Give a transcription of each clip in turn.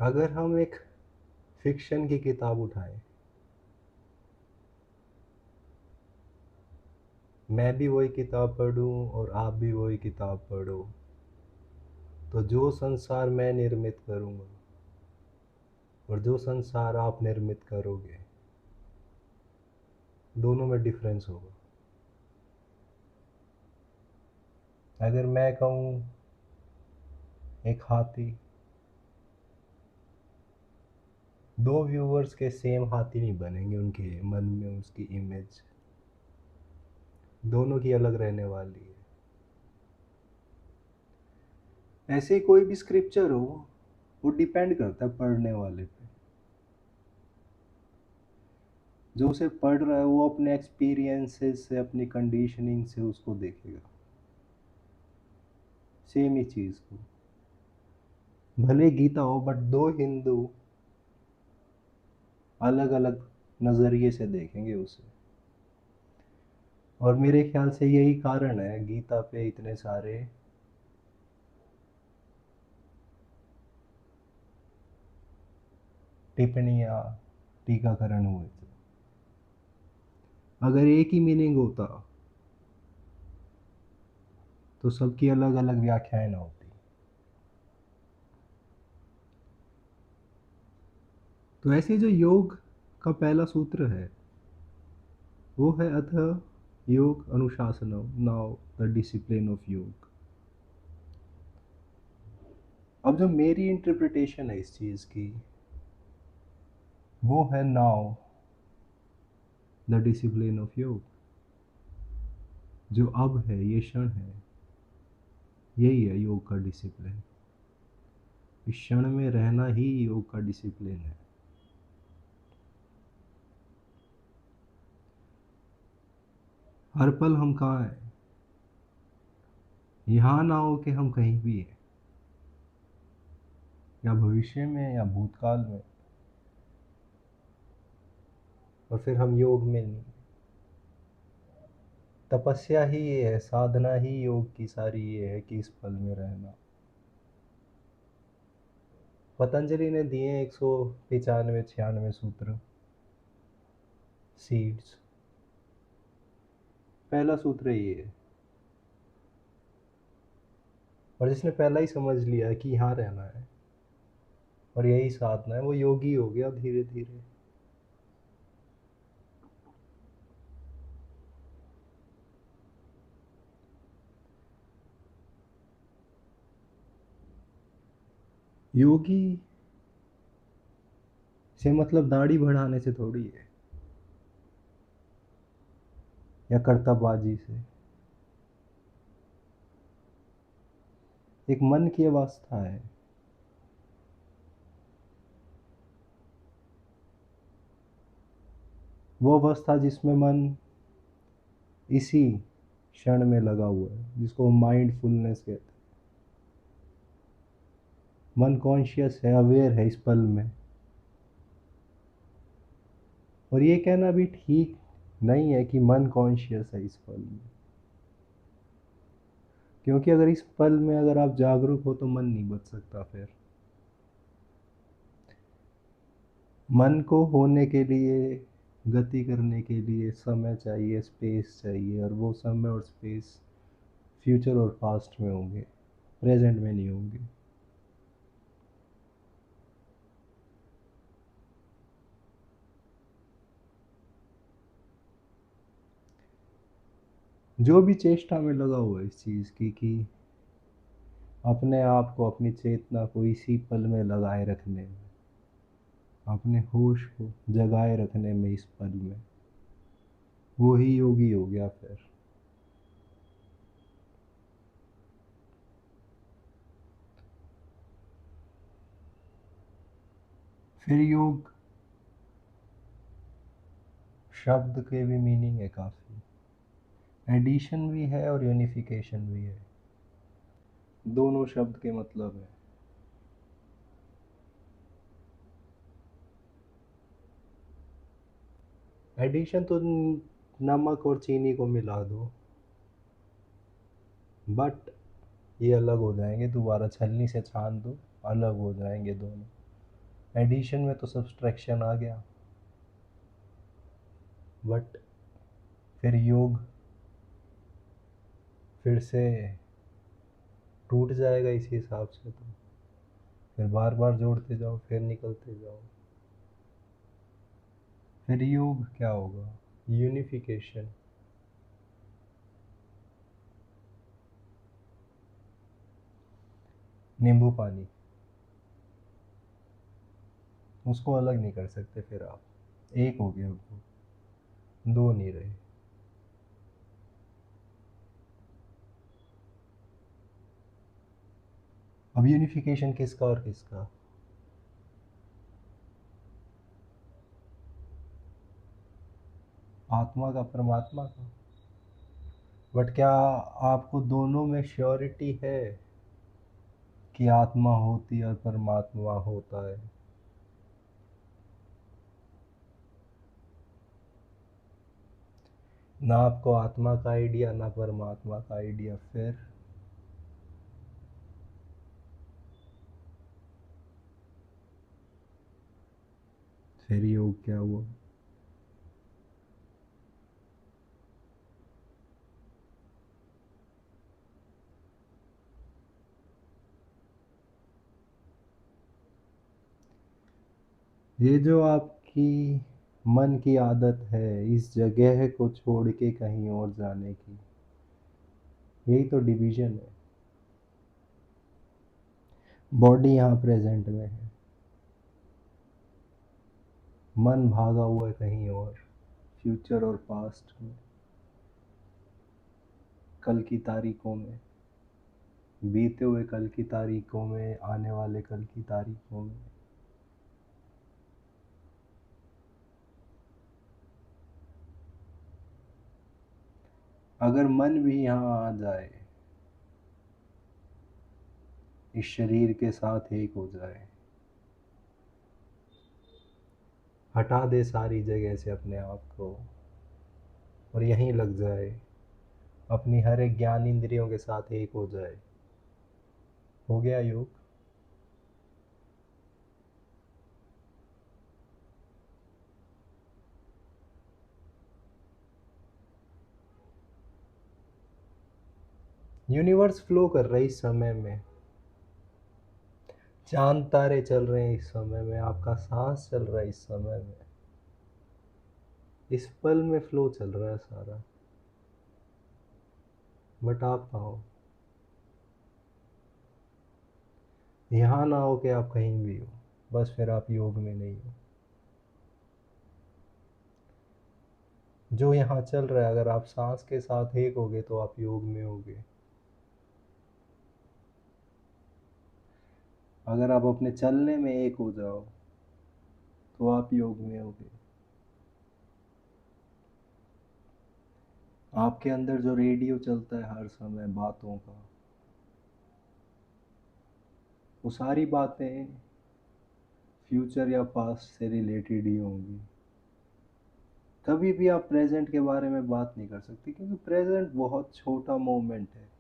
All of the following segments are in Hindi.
अगर हम एक फिक्शन की किताब उठाएं, मैं भी वही किताब पढूं और आप भी वही किताब पढ़ो, तो जो संसार मैं निर्मित करूंगा और जो संसार आप निर्मित करोगे, दोनों में डिफरेंस होगा। अगर मैं कहूँ एक हाथी, दो व्यूवर्स के सेम हाथी नहीं बनेंगे, उनके मन में उसकी इमेज दोनों की अलग रहने वाली है। ऐसे ही कोई भी स्क्रिप्चर हो, वो डिपेंड करता है पढ़ने वाले पे। जो उसे पढ़ रहा है वो अपने एक्सपीरियंसेस से, अपनी कंडीशनिंग से उसको देखेगा, सेम ही चीज़ को। भले गीता हो, बट दो हिंदू अलग अलग नज़रिए से देखेंगे उसे। और मेरे ख्याल से यही कारण है गीता पे इतने सारे टिप्पणियाँ, टीकाकरण हुए थे। अगर एक ही मीनिंग होता तो सबकी अलग अलग व्याख्याएं ना होती। तो ऐसे जो योग का पहला सूत्र है वो है अतः योग अनुशासनम, नाउ द डिसिप्लिन ऑफ योग। अब जो मेरी इंटरप्रिटेशन है इस चीज़ की, वो है नाउ द डिसिप्लिन ऑफ योग। जो अब है, ये क्षण है, यही है योग का डिसिप्लिन। इस क्षण में रहना ही योग का डिसिप्लिन है। हर पल हम कहाँ हैं, यहाँ ना हो कि हम कहीं भी हैं, या भविष्य में या भूतकाल में, और फिर हम योग में नहीं। तपस्या ही ये है, साधना ही योग की सारी ये है कि इस पल में रहना। पतंजलि ने दिए 195-96 सूत्र, सीड्स। पहला सूत्र ये है, और जिसने पहला ही समझ लिया कि यहाँ रहना है और यही साधना है, वो योगी हो गया धीरे धीरे। योगी से मतलब दाढ़ी बढ़ाने से थोड़ी है, या कर्तव्यबाजी से। एक मन की अवस्था है, वो अवस्था जिसमें मन इसी क्षण में लगा हुआ है, जिसको माइंडफुलनेस कहते हैं। मन कॉन्शियस है, अवेयर है इस पल में। और ये कहना भी ठीक नहीं है कि मन कॉन्शियस है इस पल में, क्योंकि अगर इस पल में अगर आप जागरूक हो तो मन नहीं बच सकता। फिर मन को होने के लिए, गति करने के लिए समय चाहिए, स्पेस चाहिए, और वो समय और स्पेस फ्यूचर और पास्ट में होंगे, प्रेजेंट में नहीं होंगे। जो भी चेष्टा में लगा हुआ है इस चीज़ की कि अपने आप को, अपनी चेतना को इसी पल में लगाए रखने में, अपने होश को जगाए रखने में इस पल में, वो ही योगी हो गया। फिर योग शब्द के भी मीनिंग है काफ़ी। एडिशन भी है और यूनिफिकेशन भी है, दोनों शब्द के मतलब है। एडिशन तो नमक और चीनी को मिला दो, बट ये अलग हो जाएंगे, दोबारा छलनी से छान दो, अलग हो जाएंगे दोनों। एडिशन में तो सब्सट्रैक्शन आ गया, बट फिर योग फिर से टूट जाएगा इसी हिसाब से। तो फिर बार बार जोड़ते जाओ, फिर निकलते जाओ। फिर योग क्या होगा? यूनिफिकेशन। नींबू पानी, उसको अलग नहीं कर सकते। फिर आप एक हो गए, वो दो नहीं रहे। अब यूनिफिकेशन किसका और किसका? आत्मा का, परमात्मा का। बट क्या आपको दोनों में श्योरिटी है कि आत्मा होती है और परमात्मा होता है? ना आपको आत्मा का आइडिया, ना परमात्मा का आइडिया। फिर योग क्या हुआ? ये जो आपकी मन की आदत है इस जगह को छोड़ के कहीं और जाने की, यही तो डिवीजन है। बॉडी यहाँ प्रेजेंट में है, मन भागा हुआ है कहीं और, फ्यूचर और पास्ट में, कल की तारीखों में, बीते हुए कल की तारीखों में, आने वाले कल की तारीखों में। अगर मन भी यहाँ आ जाए, इस शरीर के साथ एक हो जाए, हटा दे सारी जगह से अपने आप को और यहीं लग जाए, अपनी हर एक ज्ञान इंद्रियों के साथ एक हो जाए, हो गया योग। यूनिवर्स फ्लो कर रहा है इस समय में, चांद तारे चल रहे हैं इस समय में, आपका सांस चल रहा है इस समय में, इस पल में फ्लो चल रहा है सारा। बट आप कहाँ हो? यहाँ ना हो कि आप कहीं भी हो, बस फिर आप योग में नहीं हो। जो यहाँ चल रहा है, अगर आप सांस के साथ एक होगे तो आप योग में होगे। अगर आप अपने चलने में एक हो जाओ तो आप योग में होगे। आपके अंदर जो रेडियो चलता है हर समय बातों का, वो सारी बातें फ्यूचर या पास्ट से रिलेटेड ही होंगी। कभी भी आप प्रेजेंट के बारे में बात नहीं कर सकते, क्योंकि प्रेजेंट बहुत छोटा मोमेंट है।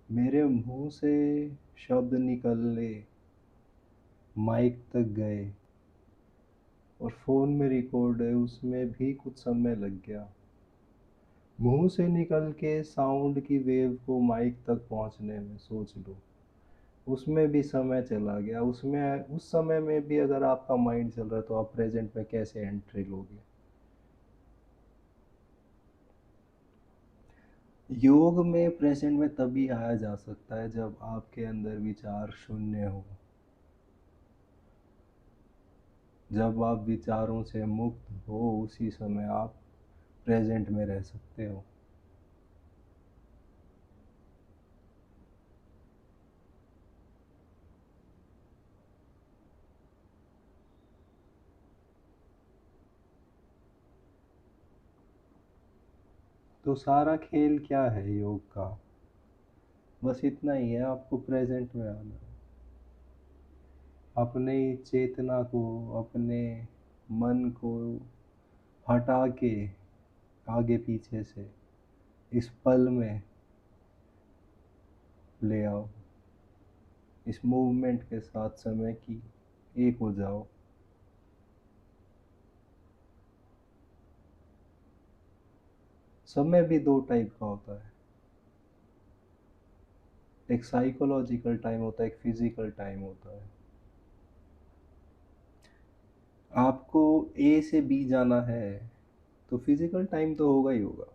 मेरे मुंह से शब्द निकले, माइक तक गए, और फ़ोन में रिकॉर्ड है, उसमें भी कुछ समय लग गया। मुंह से निकल के साउंड की वेव को माइक तक पहुंचने में सोच लो, उसमें भी समय चला गया। उसमें उस समय में भी अगर आपका माइंड चल रहा है तो आप प्रेजेंट में कैसे एंट्री लोगे? योग में प्रेजेंट में तभी आया जा सकता है जब आपके अंदर विचार शून्य हो, जब आप विचारों से मुक्त हो, उसी समय आप प्रेजेंट में रह सकते हो। तो सारा खेल क्या है योग का? बस इतना ही है, आपको प्रेजेंट में आना है। अपने चेतना को, अपने मन को हटा के आगे पीछे से इस पल में ले आओ, इस मूवमेंट के साथ समय की एक हो जाओ। समय भी दो टाइप का होता है, एक साइकोलॉजिकल टाइम होता है, एक फिजिकल टाइम होता है। आपको ए से बी जाना है तो फिजिकल टाइम तो होगा ही होगा।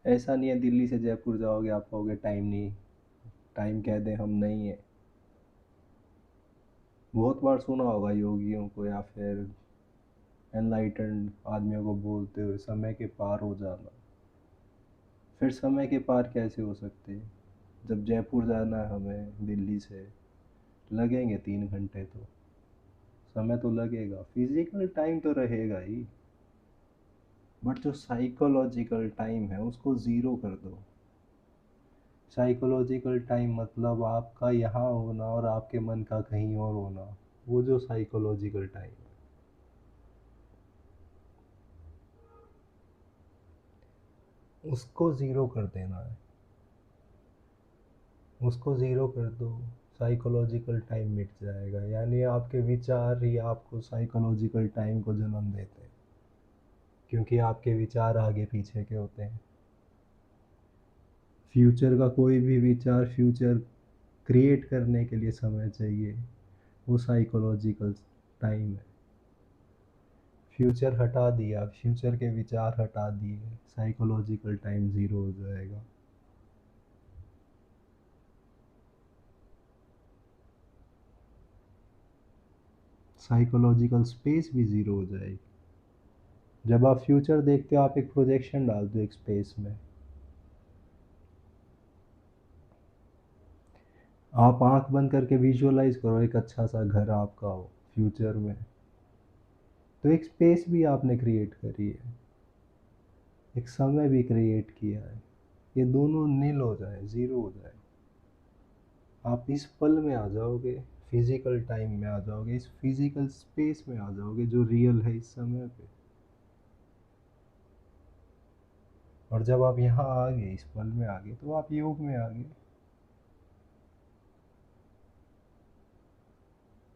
ऐसा नहीं है दिल्ली से जयपुर जाओगे आप कहोगे टाइम नहीं, टाइम कह दें हम नहीं है। बहुत बार सुना होगा योगियों को या फिर एनलाइटेंड आदमियों को बोलते हुए समय के पार हो जाना। फिर समय के पार कैसे हो सकते हैं? जब जयपुर जाना है हमें दिल्ली से, लगेंगे 3 घंटे, तो समय तो लगेगा, फिजिकल टाइम तो रहेगा ही। बट जो साइकोलॉजिकल टाइम है उसको ज़ीरो कर दो। साइकोलॉजिकल टाइम मतलब आपका यहाँ होना और आपके मन का कहीं और होना, वो जो साइकोलॉजिकल टाइम है उसको ज़ीरो कर देना है। उसको ज़ीरो कर दो, साइकोलॉजिकल टाइम मिट जाएगा। यानी आपके विचार ही आपको साइकोलॉजिकल टाइम को जन्म देते हैं, क्योंकि आपके विचार आगे पीछे के होते हैं। फ्यूचर का कोई भी विचार फ्यूचर क्रिएट करने के लिए समय चाहिए, वो साइकोलॉजिकल टाइम है। फ्यूचर हटा दिया, फ्यूचर के विचार हटा दिए, साइकोलॉजिकल टाइम ज़ीरो हो जाएगा। साइकोलॉजिकल स्पेस भी ज़ीरो हो जाएगी। जब आप फ्यूचर देखते हो आप एक प्रोजेक्शन डालते हो एक स्पेस में। आप आंख बंद करके विजुअलाइज करो एक अच्छा सा घर आपका हो फ्यूचर में, तो एक स्पेस भी आपने क्रिएट करी है, एक समय भी क्रिएट किया है। ये दोनों नील हो जाए, ज़ीरो हो जाए, आप इस पल में आ जाओगे, फिजिकल टाइम में आ जाओगे, इस फिजिकल स्पेस में आ जाओगे जो रियल है इस समय पे। और जब आप यहाँ आ गए, इस पल में आ गए, तो आप योग में आ गए।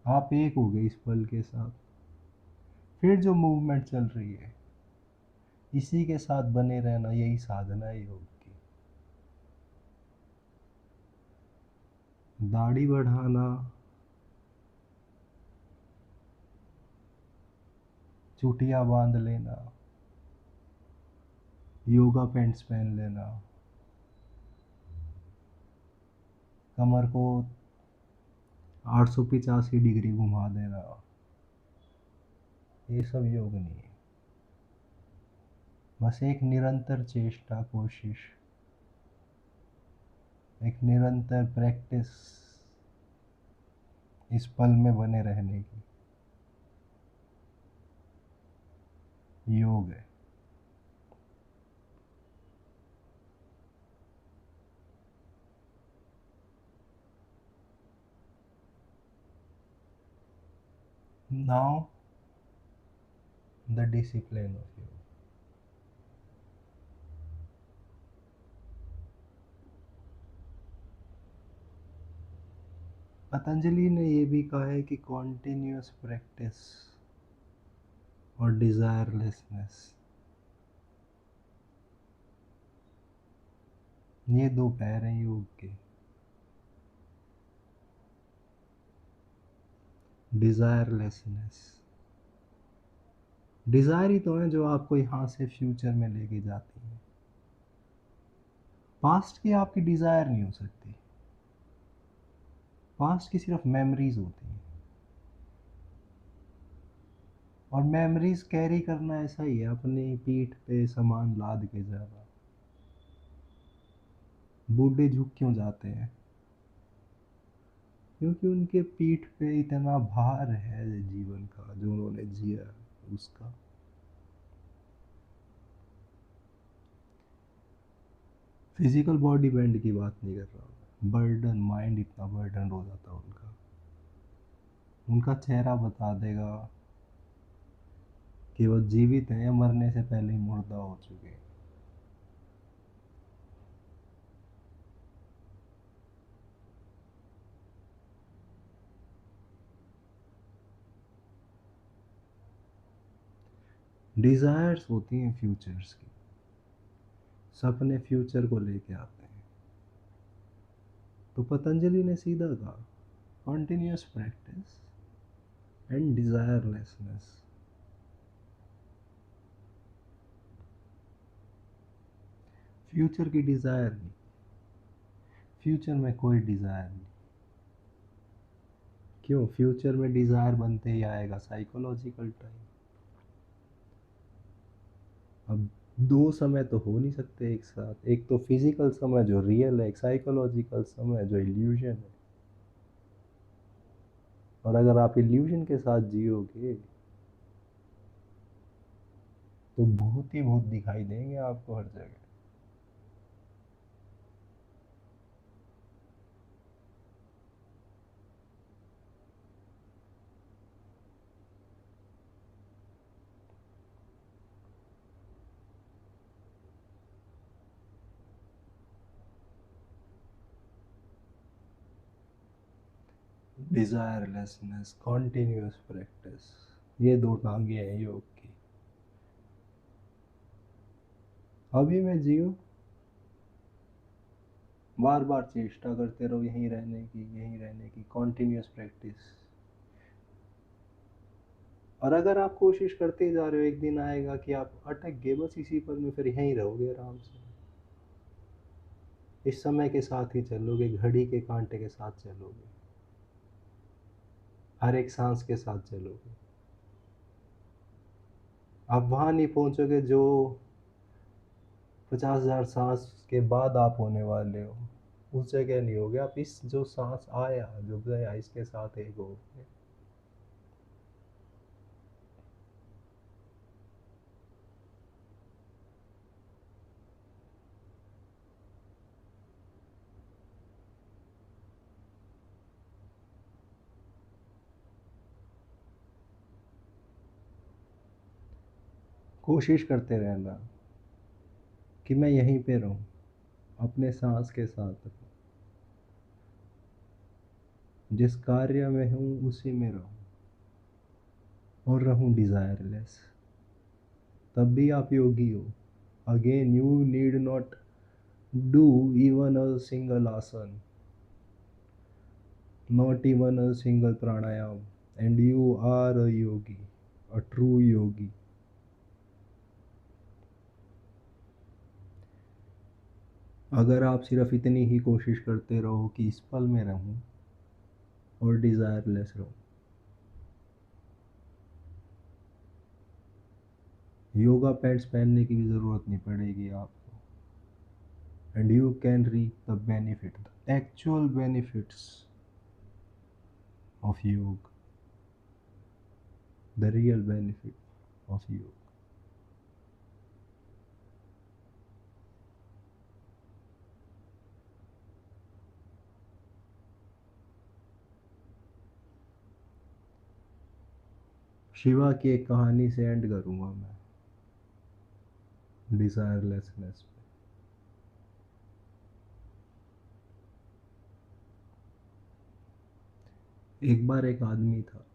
आप एक हो गए इस पल के साथ। फिर जो मूवमेंट चल रही है इसी के साथ बने रहना, यही साधना है योग की। दाढ़ी बढ़ाना, चुटिया बांध लेना, योगा पैंट्स पहन लेना, कमर को 885 डिग्री घुमा देना, ये सब योग नहीं है। बस एक निरंतर चेष्टा, कोशिश, एक निरंतर प्रैक्टिस इस पल में बने रहने की, योग है। नाउ द डिसिप्लिन ऑफ योग। पतंजलि ने ये भी कहा है कि कॉन्टिन्यूस प्रैक्टिस और डिजायरलेसनेस, ये दो पैर हैं योग के। डिजायरलेसनेस, डिजायर ही तो है जो आपको यहाँ से फ्यूचर में लेके जाती है। पास्ट की आपकी डिजायर नहीं हो सकती, पास्ट की सिर्फ मेमोरीज होती हैं। और मेमोरीज कैरी करना ऐसा ही है, अपनी पीठ पे सामान लाद के जाना। बूढ़े झुक क्यों जाते हैं? क्योंकि उनके पीठ पे इतना भार है जीवन का जो उन्होंने जिया उसका। फिजिकल बॉडी बैंड की बात नहीं कर रहा हूँ, बर्डन, माइंड इतना बर्डन हो जाता है उनका, उनका चेहरा बता देगा कि वो जीवित है या मरने से पहले ही मुर्दा हो चुके हैं। डिज़ायर्स होती हैं फ्यूचर्स की, सपने फ्यूचर को लेके आते हैं। तो पतंजलि ने सीधा कहा, कॉन्टिन्यूस प्रैक्टिस एंड डिज़ायरलेसनेस। फ्यूचर की डिज़ायर नहीं, फ्यूचर में कोई डिज़ायर नहीं। क्यों? फ्यूचर में डिज़ायर बनते ही आएगा साइकोलॉजिकल टाइम। अब दो समय तो हो नहीं सकते एक साथ, एक तो फिजिकल समय जो रियल है, एक साइकोलॉजिकल समय जो इल्यूजन है। और अगर आप इल्यूजन के साथ जियोगे तो भूत ही भूत दिखाई देंगे आपको हर जगह। डिजायरलेसनेस, कॉन्टिन्यूस प्रैक्टिस, ये दो टांगे हैं योग की। अभी में जियो, बार बार चेष्टा करते रहो यहीं रहने की, यहीं रहने की, कॉन्टिन्यूस प्रैक्टिस। और अगर आप कोशिश करते जा रहे हो, एक दिन आएगा कि आप अटक गए बस इसी पर में, फिर यहीं रहोगे आराम से। इस समय के साथ ही चलोगे, घड़ी के कांटे के साथ चलोगे, हर एक सांस के साथ चलोगे। आप वहां नहीं पहुंचोगे जो 50,000 सांस के बाद आप होने वाले हो, उस जगह नहीं होगे आप। इस जो सांस आया जो गया इसके साथ एक होगे। कोशिश करते रहना कि मैं यहीं पे रहूं, अपने सांस के साथ रहूं, जिस कार्य में हूं उसी में रहूं, और रहूं डिजायरलेस। तब भी आप योगी हो। Again you need not do even a single आसन, not even a single pranayam, and you are a yogi, a true yogi. अगर आप सिर्फ इतनी ही कोशिश करते रहो कि इस पल में रहूं और डिजायरलेस रहूं, योगा पैंट्स पहनने की भी ज़रूरत नहीं पड़ेगी आपको। And you can reap the benefit, the actual benefits of yoga, the real benefit of yoga. Shiva की एक कहानी से एंड करूंगा मैं, डिजायरलेसनेस पे। एक बार एक आदमी था,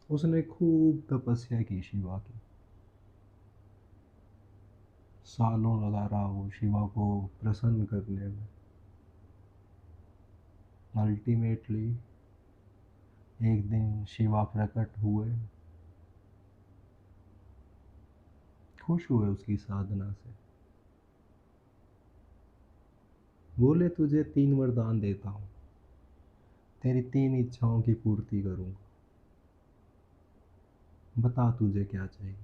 उसने खूब तपस्या की शिवा की, सालों लगा रहा वो शिवा को प्रसन्न करने में। अल्टीमेटली एक दिन शिवा प्रकट हुए, खुश हुए उसकी साधना से। बोले तुझे 3 वरदान देता हूँ, तेरी 3 इच्छाओं की पूर्ति करूँगा, बता तुझे क्या चाहिए।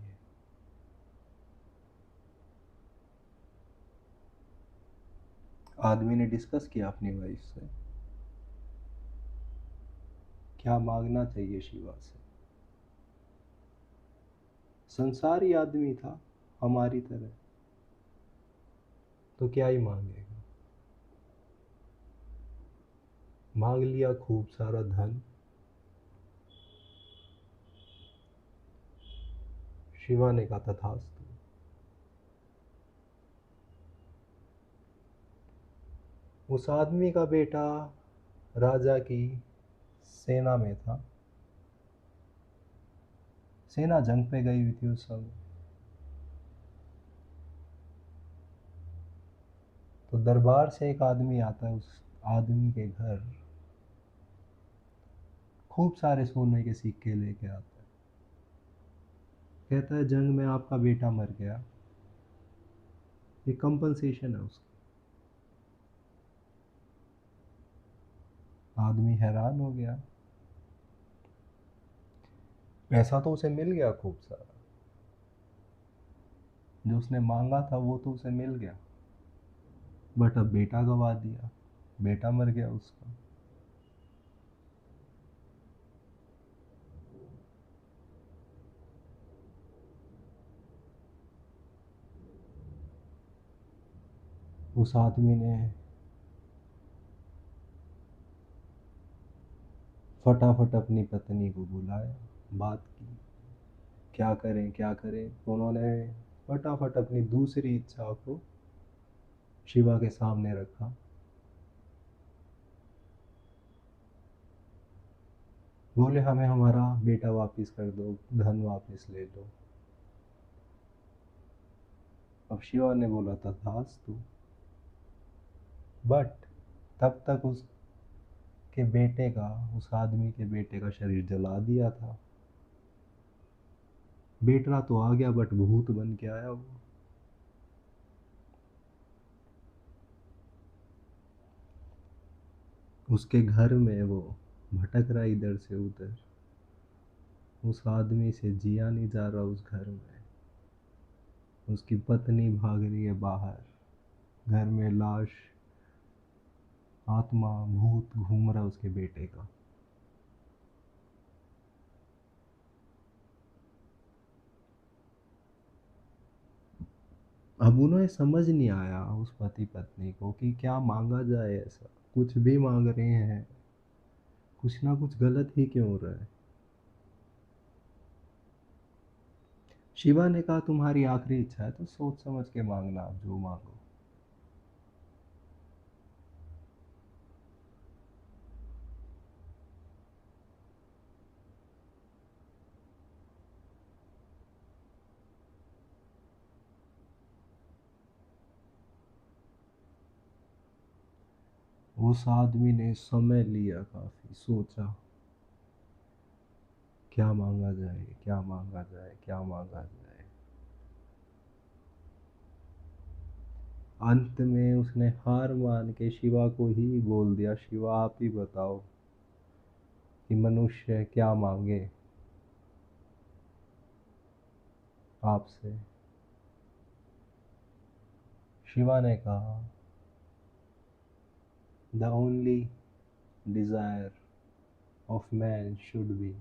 आदमी ने डिस्कस किया अपनी वाइफ से, क्या मांगना चाहिए शिवा से। संसारी आदमी था हमारी तरह, तो क्या ही मांगेगा। मांग लिया खूब सारा धन। शिवा ने कहा तथास्तु। उस आदमी का बेटा राजा की सेना में था, सेना जंग पे गई हुई थी उस समय। तो दरबार से एक आदमी आता है, उस आदमी के घर खूब सारे सोने के सिक्के लेके आता है। कहता है जंग में आपका बेटा मर गया, ये कंपनसेशन है उसकी। आदमी हैरान हो गया, पैसा तो उसे मिल गया खूब सारा, जो उसने मांगा था वो तो उसे मिल गया, बट अब बेटा गवा दिया, बेटा मर गया उसका। उस आदमी ने फटाफट अपनी पत्नी को बुलाया, बात की, क्या करें क्या करें। तो उन्होंने फटाफट अपनी दूसरी इच्छा को शिवा के सामने रखा। बोले हमें हमारा बेटा वापस कर दो, धन वापस ले लो। अब शिवा ने बोला तथास्तु, बट तब तक उसके बेटे का, उस आदमी के बेटे का शरीर जला दिया था। बेटा तो आ गया बट भूत बन के आया वो। उसके घर में वो भटक रहा इधर से उधर, उस आदमी से जिया नहीं जा रहा उस घर में। उसकी पत्नी भाग रही है बाहर, घर में लाश, आत्मा, भूत घूम रहा उसके बेटे का। अब उन्हें समझ नहीं आया उस पति पत्नी को कि क्या मांगा जाए। ऐसा कुछ भी मांग रहे हैं, कुछ ना कुछ गलत ही क्यों हो रहा है। शिवा ने कहा तुम्हारी आखिरी इच्छा है तो सोच समझ के मांगना, आप जो मांगो। उस आदमी ने समय लिया, काफी सोचा, क्या मांगा जाए क्या मांगा जाए क्या मांगा जाए। अंत में उसने हार मान के शिवा को ही बोल दिया, शिवा आप ही बताओ कि मनुष्य क्या मांगे आपसे। शिवा ने कहा the only desire of man should be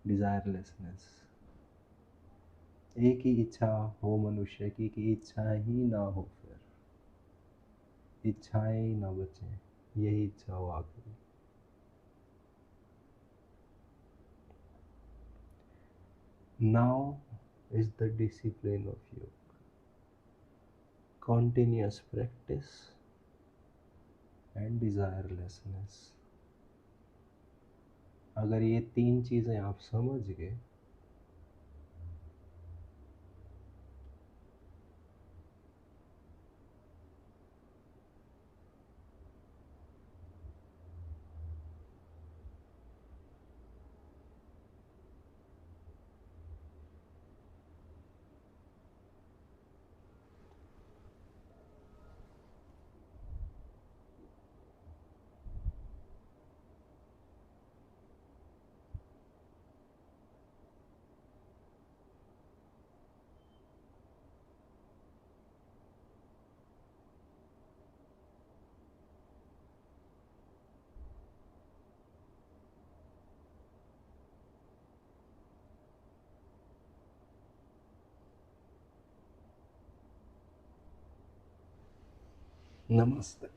desirelessness. एक ही इच्छा हो मनुष्य की कि इच्छा ही ना हो, फिर इच्छाएं ही ना बचे, यही इच्छा हो आखिरी। Now is the discipline of yoga, continuous practice and desirelessness। अगर ये तीन चीज़ें आप समझ गए, नमस्ते।